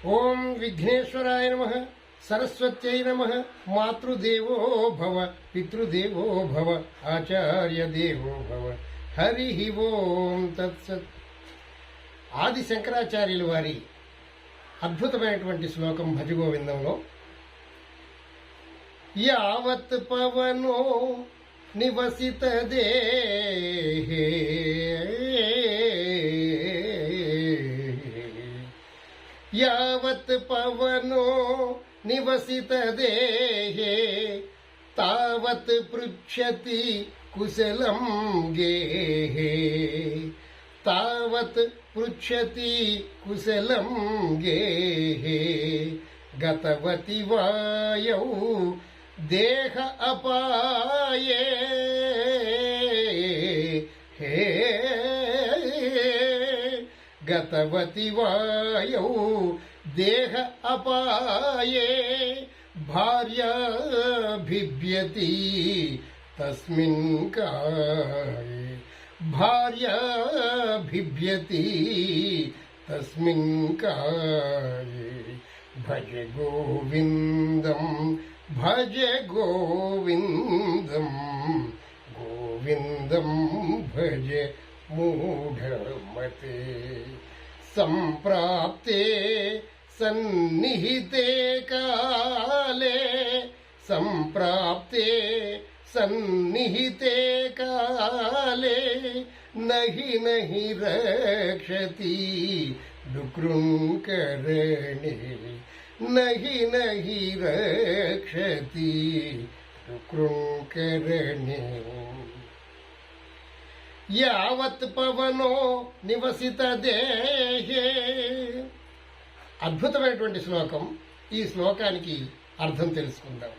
ఓం విఘ్నేశ్వరాయ నమః, సరస్వత్యై నమః. మాతృదేవో భవ, పితృదేవో భవ, ఆచార్య దేవో భవ. హరి ఓం తత్సత్. ఆది శంకరాచార్యుల వారి అద్భుతమైనటువంటి శ్లోకం భజగోవిందంలో, యావత్ పవనో నివసిత దేహే యావత్ పవనో నివసిత దేహే తావత్ పృచ్ఛతి కుశలం గేహే తావత్ పృచ్ఛతి కుశలం గేహే గతవతి వాయౌ దేహ అపాయే హే గతవతి వాయౌ దేహ అపాయే భార్యా బిభ్యతి తస్మిన్ కాయే భార్యా బిభ్యతి తస్మిన్ కాయే భజ గోవిందం భజ గోవిందం గోవిందం భజ మూఢమతే సంప్రాప్తే సన్నిహితే కాలే సంప్రాప్తే సన్నిహితే కాలే నహి నహి రక్షతి డుకృంకరణే నహి నహి రక్షతి డుకృంకరణే. యావత్ పవనో నివసిత దేహే. అద్భుతమైనటువంటి శ్లోకం. ఈ శ్లోకానికి అర్థం తెలుసుకుందాం.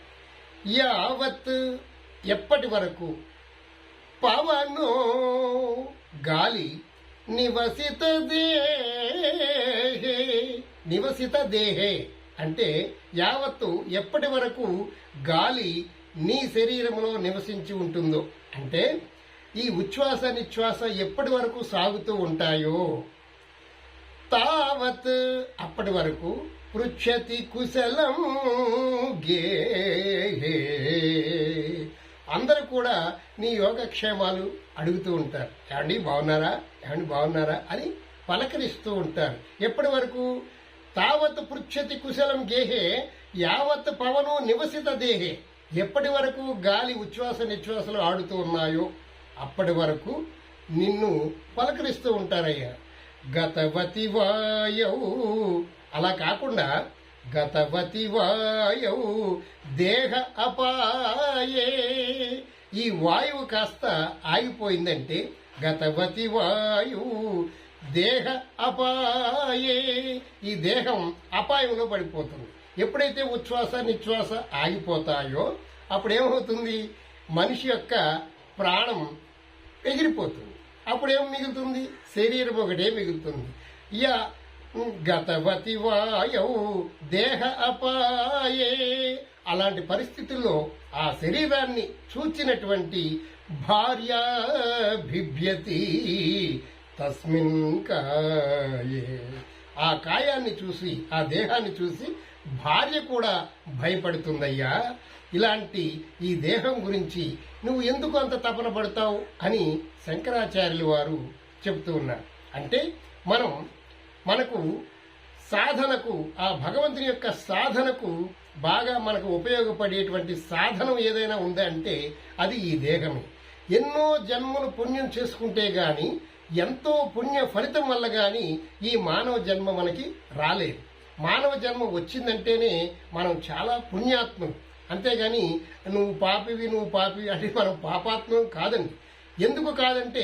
యావత్ ఎప్పటి వరకు, పవనో గాలి, నివసిత దేహే నివసిత దేహే అంటే యావత్తు ఎప్పటి వరకు గాలి నీ శరీరంలో నివసించి ఉంటుందో, అంటే ఈ ఉచ్ఛ్వాస నిశ్వాస ఎప్పటి వరకు సాగుతూ ఉంటాయో, తావత్ అప్పటి వరకు, పృచ్ఛతి కుశలం గేహే అందరూ కూడా నీ యోగక్షేమాలు అడుగుతూ ఉంటారు. ఏమండి బాగున్నారా, ఏమండి బాగున్నారా అని పలకరిస్తూ ఉంటారు. ఎప్పటి వరకు, తావత్ పృచ్ఛతి కుశలం గేహే యావత్ పవనో నివసిత దేహే ఎప్పటి వరకు గాలి ఉచ్ఛ్వాస నిశ్వాసలు ఆడుతూ ఉన్నాయో అప్పటి వరకు నిన్ను పలకరిస్తూ ఉంటారయ్యా. గతవతి వాయౌ అలా కాకుండా, గతవతి వాయౌ దేహ అపాయే ఈ వాయువు కాస్త ఆగిపోయిందంటే, గతవతి వాయు దేహ అపాయే ఈ దేహం అపాయంలో పడిపోతుంది. ఎప్పుడైతే ఉచ్ఛ్వాస నిశ్వాస ఆగిపోతాయో అప్పుడేమవుతుంది, మనిషి యొక్క ప్రాణం ఎగిరిపోతుంది. అప్పుడేం మిగులుతుంది, శరీరం ఒకటే మిగులుతుంది. యా గతవతి వాయౌ దేహ అపాయే అలాంటి పరిస్థితుల్లో ఆ శరీరాన్ని చూచినటువంటి భార్య బిభ్యతి తస్మిన్ కాయే ఆ కాయాన్ని చూసి, ఆ దేహాన్ని చూసి భార్య కూడా భయపడుతుందయ్యా. ఇలాంటి ఈ దేహం గురించి నువ్వు ఎందుకు అంత తపన పడతావు అని శంకరాచార్యులు వారు చెబుతూ ఉన్నారు. అంటే మనకు సాధనకు, ఆ భగవంతుని యొక్క సాధనకు బాగా మనకు ఉపయోగపడేటువంటి సాధనం ఏదైనా ఉందా అంటే అది ఈ దేహమే. ఎన్నో జన్మలు పుణ్యం చేసుకుంటే గాని, ఎంతో పుణ్య ఫలితం వల్ల గాని ఈ మానవ జన్మ మనకి రాలేదు. మానవ జన్మ వచ్చిందంటేనే మనం చాలా పుణ్యాత్ములు. అంతేగాని నువ్వు పాపివి అంటే మనం పాపాత్మం కాదండి. ఎందుకు కాదంటే,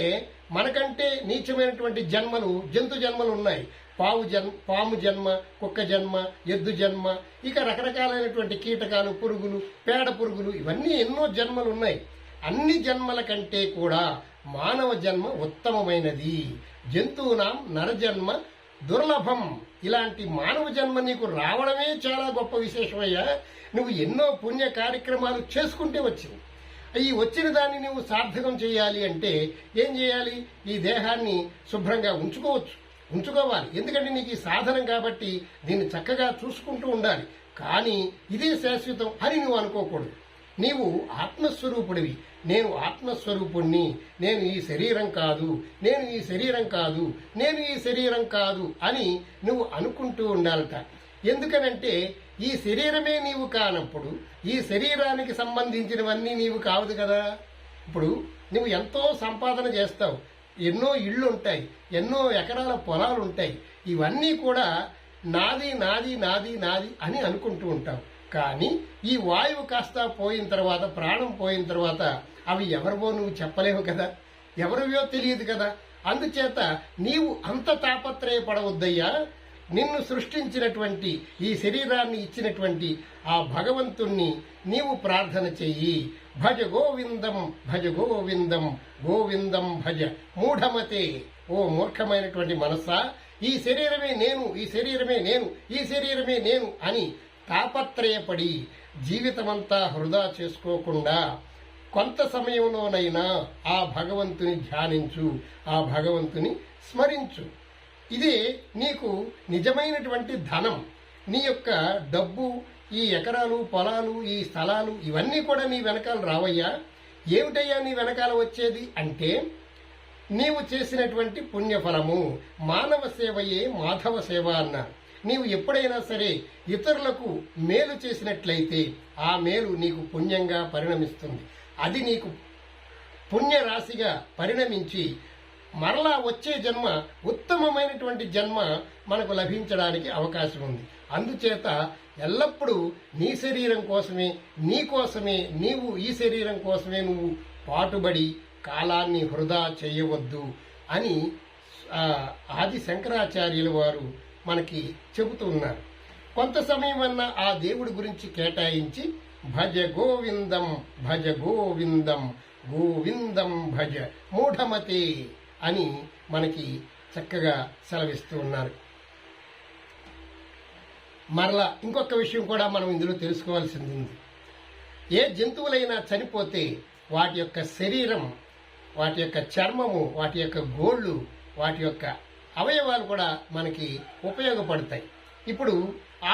మనకంటే నీచమైనటువంటి జన్మలు, జంతు జన్మలు ఉన్నాయి. పాము జన్మ, కుక్క జన్మ, ఎద్దు జన్మ, ఇక రకరకాలైనటువంటి కీటకాలు, పురుగులు, పేడ పురుగులు, ఇవన్నీ ఎన్నో జన్మలు ఉన్నాయి. అన్ని జన్మల కంటే కూడా మానవ జన్మ ఉత్తమమైనది. జంతువునాం నరజన్మ దుర్లభం. ఇలాంటి మానవ జన్మ నీకు రావడమే చాలా గొప్ప విశేషమయ్యా. నువ్వు ఎన్నో పుణ్య కార్యక్రమాలు చేసుకుంటే వచ్చింది. ఈ వచ్చిన దాన్ని నువ్వు సార్థకం చేయాలి అంటే ఏం చేయాలి? ఈ దేహాన్ని శుభ్రంగా ఉంచుకోవచ్చు. ఉంచుకోవాలి. ఎందుకంటే నీకు ఈ సాధనం కాబట్టి దీన్ని చక్కగా చూసుకుంటూ ఉండాలి. కానీ ఇదే శాశ్వతం అని నువ్వు అనుకోకూడదు. నీవు ఆత్మస్వరూపుడివి. నేను ఆత్మస్వరూపుణ్ణి, నేను ఈ శరీరం కాదు, నేను ఈ శరీరం కాదు, నేను ఈ శరీరం కాదు అని నువ్వు అనుకుంటూ ఉండాలట. ఎందుకనంటే ఈ శరీరమే నీవు కానప్పుడు ఈ శరీరానికి సంబంధించినవన్నీ నీవు కావదు కదా. ఇప్పుడు నువ్వు ఎంతో సంపాదన చేస్తావు, ఎన్నో ఇళ్ళు ఉంటాయి, ఎన్నో ఎకరాల పొలాలు ఉంటాయి, ఇవన్నీ కూడా నాది నాది నాది నాది అని అనుకుంటూ ఉంటావు. కానీ ఈ వాయువు కాస్త పోయిన తర్వాత, ప్రాణం పోయిన తర్వాత అవి ఎవరివో నువ్వు చెప్పలేవు కదా, ఎవరివో తెలియదు కదా. అందుచేత నీవు అంత తాపత్రయపడవద్దయ్యా. నిన్ను సృష్టించినటువంటి, ఈ శరీరాన్ని ఇచ్చినటువంటి ఆ భగవంతుణ్ణి నీవు ప్రార్థన చెయ్యి. భజ గోవిందం భజ గోవిందం గోవిందం భజ మూఢమతే. ఓ మూర్ఖమైనటువంటి మనస్సా, ఈ శరీరమే నేను, ఈ శరీరమే నేను, ఈ శరీరమే నేను అని తాపత్రయపడి జీవితమంతా వృధా చేసుకోకుండా కొంత సమయంలోనైనా ఆ భగవంతుని ధ్యానించు, ఆ భగవంతుని స్మరించు. ఇదే నీకు నిజమైనటువంటి ధనం. నీ యొక్క డబ్బు, ఈ ఎకరాలు, పొలాలు, ఈ స్థలాలు ఇవన్నీ కూడా నీ వెనకాల రావయ్యా. ఏమిటయ్యా నీ వెనకాల వచ్చేది అంటే నీవు చేసినటువంటి పుణ్యఫలము. మానవ సేవయే మాధవ సేవ అన్నారు. నీవు ఎప్పుడైనా సరే ఇతరులకు మేలు చేసినట్లయితే ఆ మేలు నీకు పుణ్యంగా పరిణమిస్తుంది. అది నీకు పుణ్యరాశిగా పరిణమించి మరలా వచ్చే జన్మ ఉత్తమమైనటువంటి జన్మ మనకు లభించడానికి అవకాశం ఉంది. అందుచేత ఎల్లప్పుడూ నీ శరీరం కోసమే, నీ కోసమే, నీవు ఈ శరీరం కోసమే నువ్వు పాటుబడి కాలాన్ని వృధా చేయవద్దు అని ఆది శంకరాచార్యుల వారు మనకి చెబుతూ ఉన్నారు. కొంత సమయమన్నా ఆ దేవుడి గురించి కేటాయించి భజ గోవిందం భజ గోవిందం గోవిందం భజ మూఢమతే అని మనకి చక్కగా సెలవిస్తూ ఉన్నారు. మరలా ఇంకొక విషయం కూడా మనం ఇందులో తెలుసుకోవాల్సింది ఉంది. ఏ జంతువులైనా చనిపోతే వాటి యొక్క శరీరం, వాటి యొక్క చర్మము, వాటి యొక్క గోళ్ళు, వాటి యొక్క అవయవాలు కూడా మనకి ఉపయోగపడతాయి. ఇప్పుడు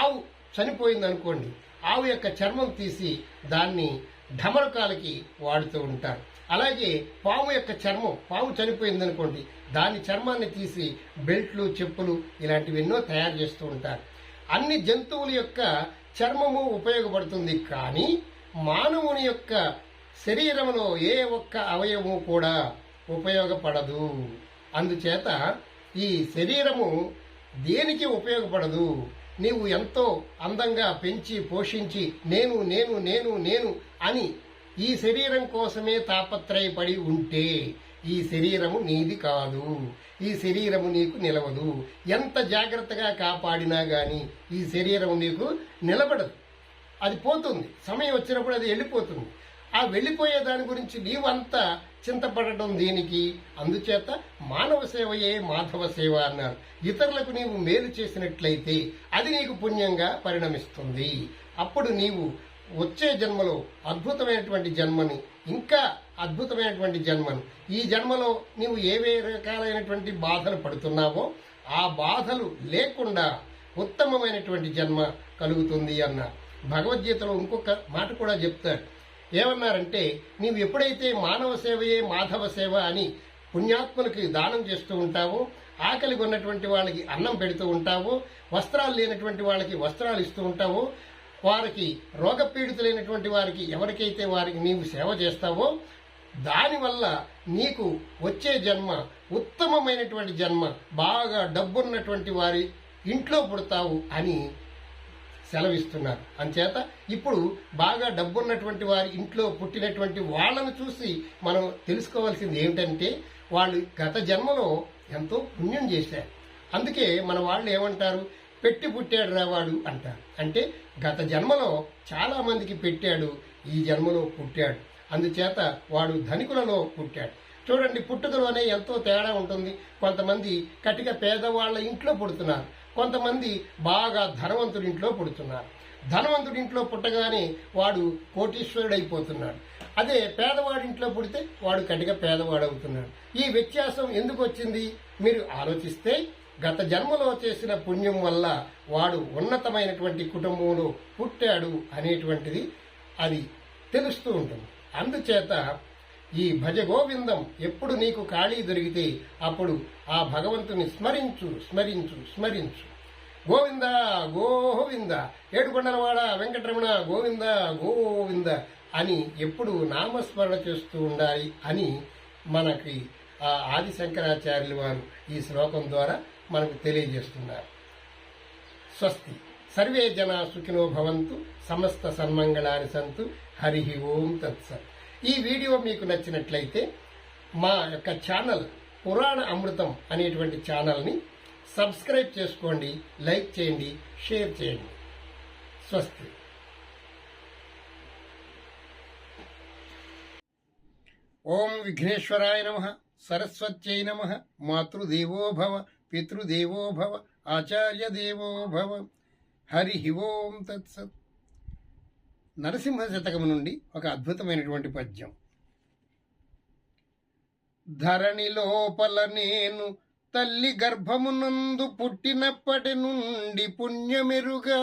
ఆవు చనిపోయింది అనుకోండి, ఆవు యొక్క చర్మం తీసి దాన్ని ఢమరకాలకి వాడుతూ ఉంటారు. అలాగే పాము యొక్క చర్మం, పాము చనిపోయింది అనుకోండి, దాని చర్మాన్ని తీసి బెల్ట్లు, చెప్పులు ఇలాంటివి ఎన్నో తయారు చేస్తూ ఉంటారు. అన్ని జంతువుల యొక్క చర్మము ఉపయోగపడుతుంది, కానీ మానవుని యొక్క శరీరంలో ఏ ఒక్క అవయవము కూడా ఉపయోగపడదు. అందుచేత ఈ శరీరము దేనికి ఉపయోగపడదు. నీవు ఎంతో అందంగా పెంచి పోషించి నేను నేను నేను నేను అని ఈ శరీరం కోసమే తాపత్రయపడి ఉంటే ఈ శరీరము నీది కాదు, ఈ శరీరము నీకు నిలవదు. ఎంత జాగ్రత్తగా కాపాడినా గాని ఈ శరీరం నీకు నిలబడదు, అది పోతుంది. సమయం వచ్చినప్పుడు అది వెళ్ళిపోతుంది. ఆ వెళ్ళిపోయే దాని గురించి నీవంతా చింతపడటం దేనికి? అందుచేత మానవ సేవయే మాధవ సేవ అన్నారు. ఇతరులకు నీవు మేలు చేసినట్లయితే అది నీకు పుణ్యంగా పరిణమిస్తుంది. అప్పుడు నీవు వచ్చే జన్మలో అద్భుతమైనటువంటి జన్మని, ఇంకా అద్భుతమైనటువంటి జన్మను, ఈ జన్మలో నీవు ఏవే రకాలైనటువంటి బాధలు పడుతున్నావో ఆ బాధలు లేకుండా ఉత్తమమైనటువంటి జన్మ కలుగుతుంది అన్నారు. భగవద్గీతలో ఇంకొక మాట కూడా చెప్తాడు. ఏమన్నారంటే, నీవు ఎప్పుడైతే మానవ సేవయే మాధవ సేవ అని పుణ్యాత్ములకి దానం చేస్తూ ఉంటావో, ఆకలి ఉన్నటువంటి వాళ్ళకి అన్నం పెడుతూ ఉంటావో, వస్త్రాలు లేనటువంటి వాళ్ళకి వస్త్రాలు ఇస్తూ ఉంటావో, వారికి రోగపీడితులైనటువంటి వారికి ఎవరికైతే వారికి నీవు సేవ చేస్తావో, దానివల్ల నీకు వచ్చే జన్మ ఉత్తమమైనటువంటి జన్మ, బాగా డబ్బున్నటువంటి వారి ఇంట్లో పుడతావు అని సెలవిస్తున్నారు. అంచేత ఇప్పుడు బాగా డబ్బున్నటువంటి వారి ఇంట్లో పుట్టినటువంటి వాళ్ళను చూసి మనం తెలుసుకోవాల్సింది ఏమిటంటే, వాళ్ళు గత జన్మలో ఎంతో పుణ్యం చేశారు. అందుకే మన వాళ్ళు ఏమంటారు, పెట్టి పుట్టాడు రావాడు అంటారు. అంటే గత జన్మలో చాలా మందికి పెట్టాడు, ఈ జన్మలో పుట్టాడు. అందుచేత వాడు ధనికులలో పుట్టాడు. చూడండి, పుట్టుకలోనే ఎంతో తేడా ఉంటుంది. కొంతమంది కటిక పేదవాళ్ల ఇంట్లో పుడుతున్నారు, కొంతమంది బాగా ధనవంతుడి ఇంట్లో పుడుతున్నారు. ధనవంతుడి ఇంట్లో పుట్టగానే వాడు కోటీశ్వరుడైపోతున్నాడు. అదే పేదవాడింట్లో పుడితే వాడు కటిక పేదవాడు అవుతున్నాడు. ఈ వ్యత్యాసం ఎందుకు వచ్చింది మీరు ఆలోచిస్తే, గత జన్మలో చేసిన పుణ్యం వల్ల వాడు ఉన్నతమైనటువంటి కుటుంబంలో పుట్టాడు అనేటువంటిది అది తెలుస్తూ ఉంటుంది. అందుచేత ఈ భజ గోవిందం ఎప్పుడు నీకు ఖాళీ దొరికితే అప్పుడు ఆ భగవంతుని స్మరించు స్మరించు స్మరించు. గోవింద గోవింద, ఏడుకొండలవాడ వెంకటరమణ గోవింద గోవింద అని ఎప్పుడు నామస్మరణ చేస్తూ ఉండాలి అని మనకి ఆ ఆది శంకరాచార్యులు వారు ఈ శ్లోకం ద్వారా మనకు తెలియజేస్తున్నారు. స్వస్తి. సర్వే జనా సుఖినో భవంతు, సమస్త సన్మంగళాని సంతు. హరి ఓం తత్సత్. ఈ వీడియో మీకు నచ్చినట్లయితే మా యొక్క ఛానల్ పురాణ అమృతం అనేటువంటి ఛానల్ని సబ్స్క్రైబ్ చేసుకోండి, లైక్ చేయండి, షేర్ చేయండి. స్వస్తి. ఓం విఘ్నేశ్వరాయ నమః, సరస్వత్యై నమః. మాతృదేవో భవ, పితృదేవో భవ, ఆచార్య దేవో భవ. హరి ఓం తత్సత్. నరసింహ శతకము నుండి ఒక అద్భుతమైనటువంటి పద్యం. ధరణి లోపల నేను తల్లి గర్భమునందు పుట్టినప్పటి నుండి పుణ్యమెరుగా.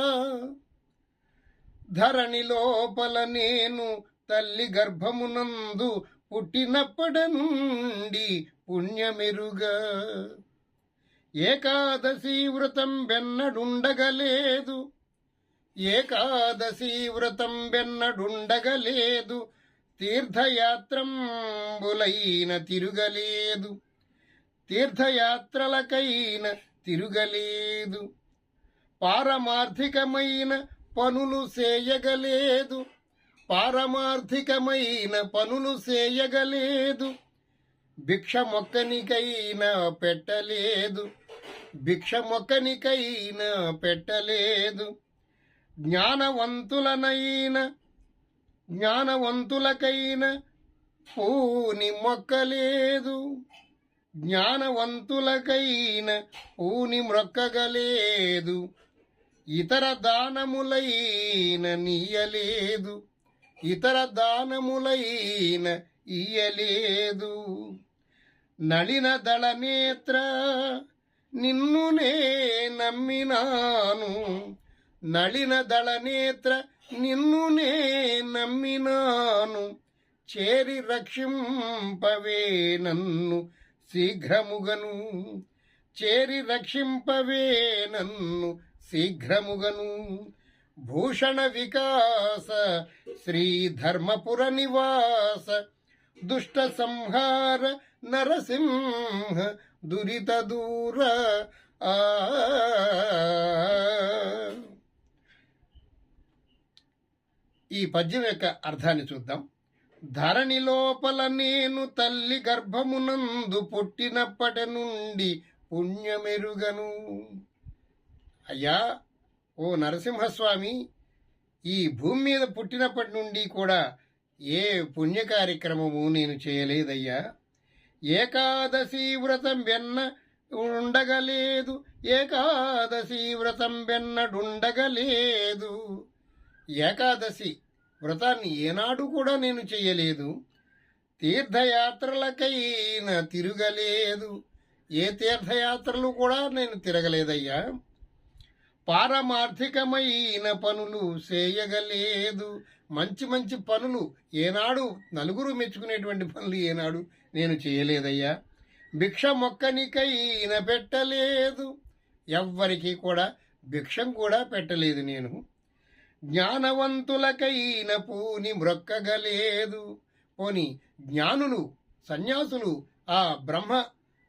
ధరణి లోపల నేను తల్లి గర్భమునందు పుట్టినప్పటి నుండి పుణ్యమెరుగా. ఏకాదశి వ్రతం బెన్నడుండగలేదు, ఏకాదశి వ్రతం బెన్నడుండగలేదు. తీర్థయాత్రంబులైన తిరుగలేదు, తీర్థయాత్రలకైన తిరుగలేదు. పారమార్థికమైన పనులు చేయగలేదు, పారమార్థికమైన పనులు చేయగలేదు. భిక్ష మొక్కనికైనా పెట్టలేదు, భిక్ష మొక్కనికైనా పెట్టలేదు. జ్ఞానవంతులకైన పూని మొక్కలేదు, జ్ఞానవంతులకైన పూని మొక్కగలేదు. ఇతర దానములైన నీయలేదు, ఇతర దానములైన ఇయ్యలేదు. నళిన దళ నేత్ర నిన్ను నే నమ్మినాను, నళిన దళ నేత్ర నిన్ను నే నమ్మినాను. చేరి రక్షింపవే నన్ను శీఘ్రముగను, చేరి రక్షింపవే నన్ను శీఘ్రముగను. భూషణ వికాస శ్రీధర్మపుర నివాస, దుష్ట సంహార నరసింహ దురిత దూర. ఈ పద్యం యొక్క అర్థాన్ని చూద్దాం. ధరణి లోపల నేను తల్లి గర్భమునందు పుట్టినప్పటి నుండి పుణ్యమెరుగను. అయ్యా ఓ నరసింహస్వామి, ఈ భూమి మీద పుట్టినప్పటి నుండి కూడా ఏ పుణ్య కార్యక్రమము నేను చేయలేదయ్యా. ఏకాదశి వ్రతం వెన్న ఉండగలేదు, ఏకాదశి వ్రతం వెన్నడుండగలేదు. ఏకాదశి వ్రతాన్ని ఏనాడు కూడా నేను చెయ్యలేదు. తీర్థయాత్రలకైనా తిరగలేదు, ఏ తీర్థయాత్రలు కూడా నేను తిరగలేదయ్యా. పారమార్థికమైన పనులు చేయగలేదు, మంచి మంచి పనులు ఏనాడు నలుగురు మెచ్చుకునేటువంటి పనులు ఏనాడు నేను చేయలేదయ్యా. భిక్ష మొక్కనికైనా పెట్టలేదు, ఎవ్వరికి కూడా భిక్షం కూడా పెట్టలేదు నేను. జ్ఞానవంతులకైన పూని మ్రొక్కగలేదు. పోని జ్ఞానులు సన్యాసులు ఆ బ్రహ్మ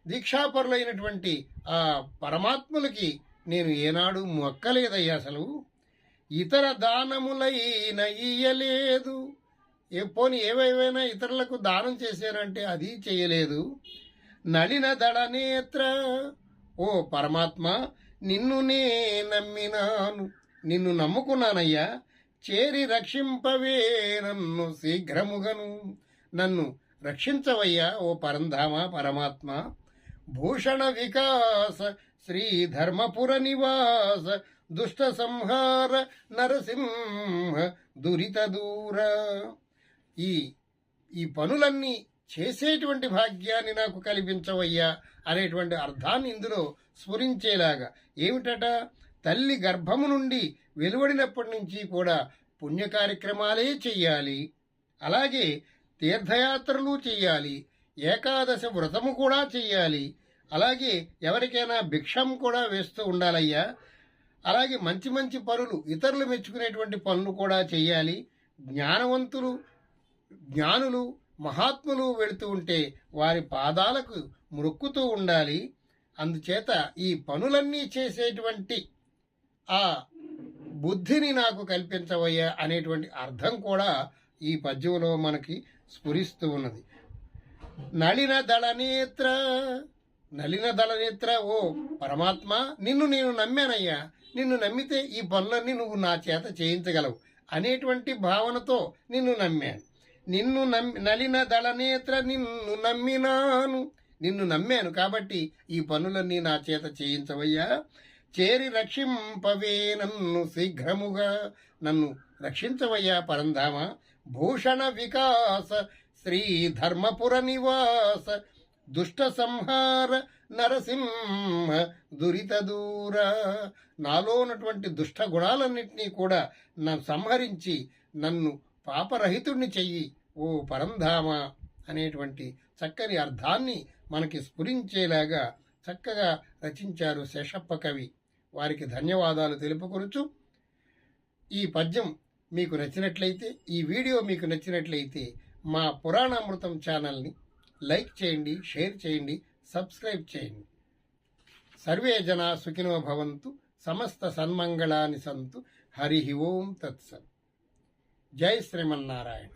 దీక్షాపరులైనటువంటి ఆ పరమాత్ములకి నేను ఏనాడు మొక్కలేదయ్యా అసలు. ఇతర దానములైన ఇయ్యలేదు, పోని ఏవైనా ఇతరులకు దానం చేశారంటే అది చేయలేదు. నళిన దళ నేత్ర, ఓ పరమాత్మ నిన్ను నే నమ్మినాను, నిన్ను నమ్ముకున్నానయ్యా. చేరి రక్షింపవే నన్ను శీఘ్రముగను, నన్ను రక్షించవయ్యా ఓ పరంధామ పరమాత్మ. భూషణ వికాస శ్రీధర్మపుర నివాస, దుష్ట సంహార నరసింహ దురిత దూర. ఈ పనులన్నీ చేసేటువంటి భాగ్యాన్ని నాకు కల్పించవయ్యా అనేటువంటి అర్థాన్ని ఇందులో స్ఫురించేలాగా ఏమిటట, తల్లి గర్భము నుండి వెలువడినప్పటి నుంచి కూడా పుణ్య కార్యక్రమాలే చెయ్యాలి, అలాగే తీర్థయాత్రలు చెయ్యాలి, ఏకాదశ వ్రతము కూడా చెయ్యాలి, అలాగే ఎవరికైనా భిక్షం కూడా వేస్తూ ఉండాలయ్యా, అలాగే మంచి మంచి పనులు, ఇతరులు మెచ్చుకునేటువంటి పనులు కూడా చెయ్యాలి, జ్ఞానులు మహాత్ములు వెళుతూ ఉంటే వారి పాదాలకు మొక్కుతూ ఉండాలి. అందుచేత ఈ పనులన్నీ చేసేటువంటి ఆ బుద్ధిని నాకు కల్పించవయ్యా అనేటువంటి అర్థం కూడా ఈ పద్యంలో మనకి స్ఫురిస్తూ ఉన్నది. నళిన దళనేత్ర ఓ పరమాత్మ, నిన్ను నేను నమ్మానయ్యా, నిన్ను నమ్మితే ఈ పనులన్నీ నువ్వు నా చేత చేయించగలవు అనేటువంటి భావనతో నిన్ను నమ్మాను. నలిన దళనేత్ర నిన్ను నమ్మాను కాబట్టి ఈ పనులన్నీ నా చేత చేయించవయ్యా. చేరి రక్షింపవే నన్ను శీఘ్రముగా, నన్ను రక్షించవయ్యా పరంధామ. భూషణ వికాస శ్రీ ధర్మపుర నివాస, దుష్ట సంహార నరసింహ దురిత దూర. నాలో ఉన్నటువంటి దుష్ట గుణాలన్నింటినీ కూడా నన్ను సంహరించి నన్ను పాపరహితుణ్ణి చెయ్యి ఓ పరంధామ అనేటువంటి చక్కని అర్థాన్ని మనకి స్ఫురించేలాగా చక్కగా రచించారు శేషప్ప కవి. వారికి ధన్యవాదాలు తెలుపుకొనుచు, ఈ పద్యం మీకు నచ్చినట్లయితే, ఈ వీడియో మీకు నచ్చినట్లయితే మా పురాణామృతం ఛానల్ని లైక్ చేయండి, షేర్ చేయండి, సబ్స్క్రైబ్ చేయండి. సర్వే జనా సుఖినో భవంతు, సమస్త సన్మంగళాని సంతు. హరి ఓం తత్సత్. జై శ్రీమన్నారాయణ.